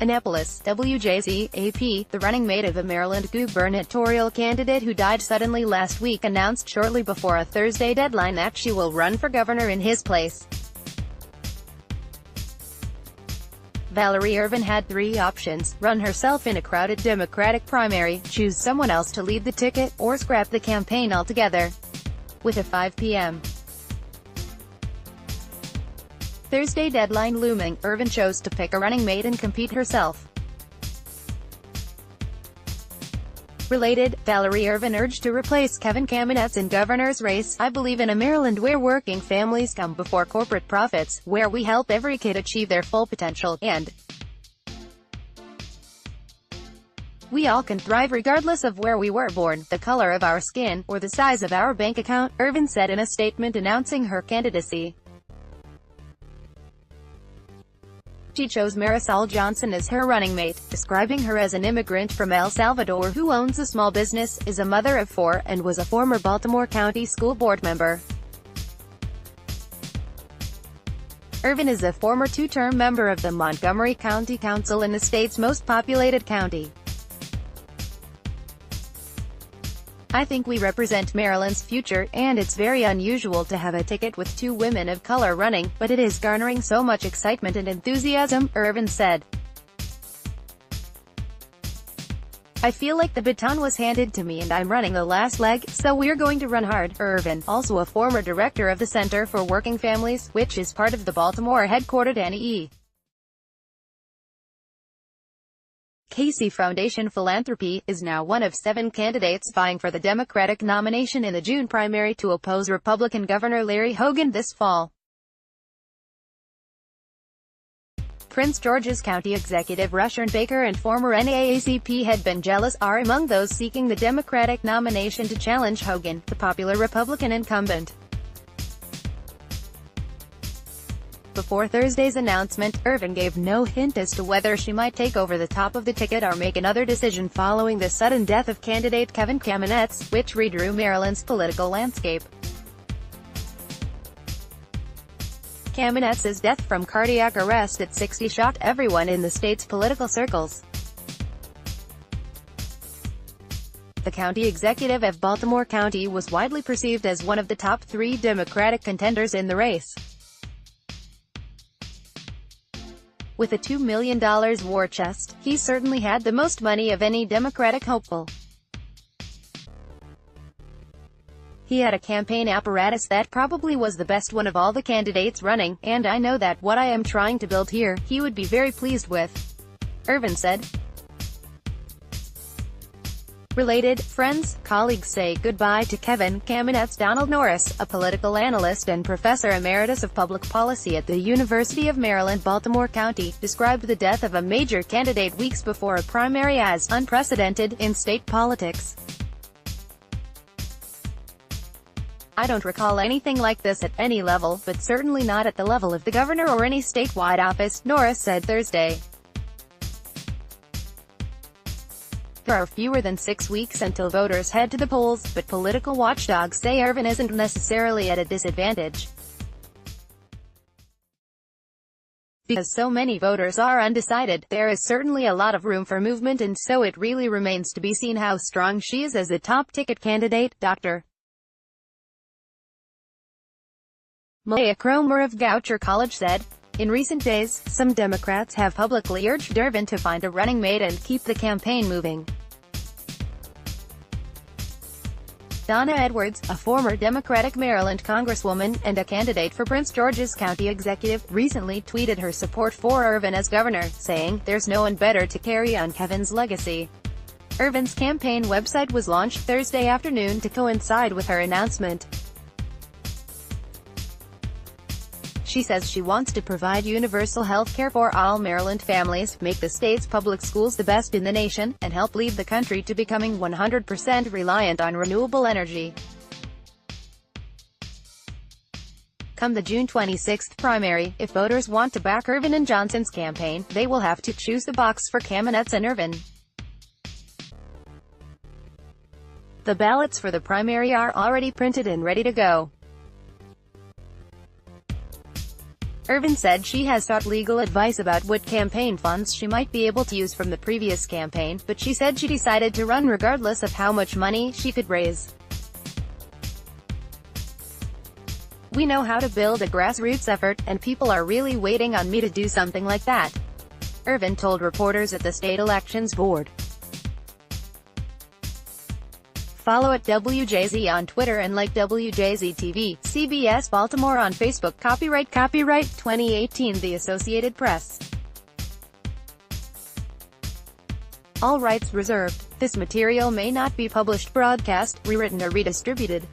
Annapolis, WJZ-AP, the running mate of a Maryland gubernatorial candidate who died suddenly last week, announced shortly before a Thursday deadline that she will run for governor in his place. Valerie Ervin had three options: run herself in a crowded Democratic primary, choose someone else to lead the ticket, or scrap the campaign altogether. With a 5 p.m. Thursday deadline looming, Ervin chose to pick a running mate and compete herself. Related, Valerie Ervin urged to replace Kamenetz in governor's race. "I believe in a Maryland where working families come before corporate profits, where we help every kid achieve their full potential, and we all can thrive regardless of where we were born, the color of our skin, or the size of our bank account," Ervin said in a statement announcing her candidacy. She chose Marisol Johnson as her running mate, describing her as an immigrant from El Salvador who owns a small business, is a mother of 4, and was a former Baltimore County School Board member. Ervin is a former 2-term member of the Montgomery County Council in the state's most populated county. "I think we represent Maryland's future, and it's very unusual to have a ticket with 2 women of color running, but it is garnering so much excitement and enthusiasm," Ervin said. "I feel like the baton was handed to me and I'm running the last leg, so we're going to run hard." Ervin, also a former director of the Center for Working Families, which is part of the Baltimore-headquartered ANNAPOLIS Casey Foundation Philanthropy, is now one of 7 candidates vying for the Democratic nomination in the June primary to oppose Republican Governor Larry Hogan this fall. Prince George's County Executive Rushern Baker and former NAACP head Ben Jealous are among those seeking the Democratic nomination to challenge Hogan, the popular Republican incumbent. Before Thursday's announcement, Ervin gave no hint as to whether she might take over the top of the ticket or make another decision following the sudden death of candidate Kamenetz, which redrew Maryland's political landscape. Kamenetz's death from cardiac arrest at 60 shocked everyone in the state's political circles. The county executive of Baltimore County was widely perceived as one of the top 3 Democratic contenders in the race. With a $2 million war chest, he certainly had the most money of any Democratic hopeful. He had a campaign apparatus that probably was the best one of all the candidates running, and I know that what I am trying to build here, he would be very pleased with," Ervin said. Related, friends, colleagues say goodbye to Kamenetz. Donald Norris, a political analyst and professor emeritus of public policy at the University of Maryland, Baltimore County, described the death of a major candidate weeks before a primary as unprecedented in state politics. "I don't recall anything like this at any level, but certainly not at the level of the governor or any statewide office," Norris said Thursday. There are fewer than 6 weeks until voters head to the polls, but political watchdogs say Ervin isn't necessarily at a disadvantage. Because so many voters are undecided, there is certainly a lot of room for movement, and so it really remains to be seen how strong she is as a top ticket candidate, Dr. Malaya Cromer of Goucher College said. In recent days, some Democrats have publicly urged Ervin to find a running mate and keep the campaign moving. Donna Edwards, a former Democratic Maryland congresswoman, and a candidate for Prince George's County executive, recently tweeted her support for Ervin as governor, saying, "There's no one better to carry on Kevin's legacy." Ervin's campaign website was launched Thursday afternoon to coincide with her announcement. She says she wants to provide universal health care for all Maryland families, make the state's public schools the best in the nation, and help lead the country to becoming 100% reliant on renewable energy. Come the June 26 primary, if voters want to back Ervin and Johnson's campaign, they will have to choose the box for Kamenetz and Ervin. The ballots for the primary are already printed and ready to go. Ervin said she has sought legal advice about what campaign funds she might be able to use from the previous campaign, but she said she decided to run regardless of how much money she could raise. "We know how to build a grassroots effort, and people are really waiting on me to do something like that," Ervin told reporters at the state elections board. Follow at WJZ on Twitter and like WJZ TV, CBS Baltimore on Facebook. Copyright 2018 The Associated Press. All rights reserved. This material may not be published, broadcast, rewritten or redistributed.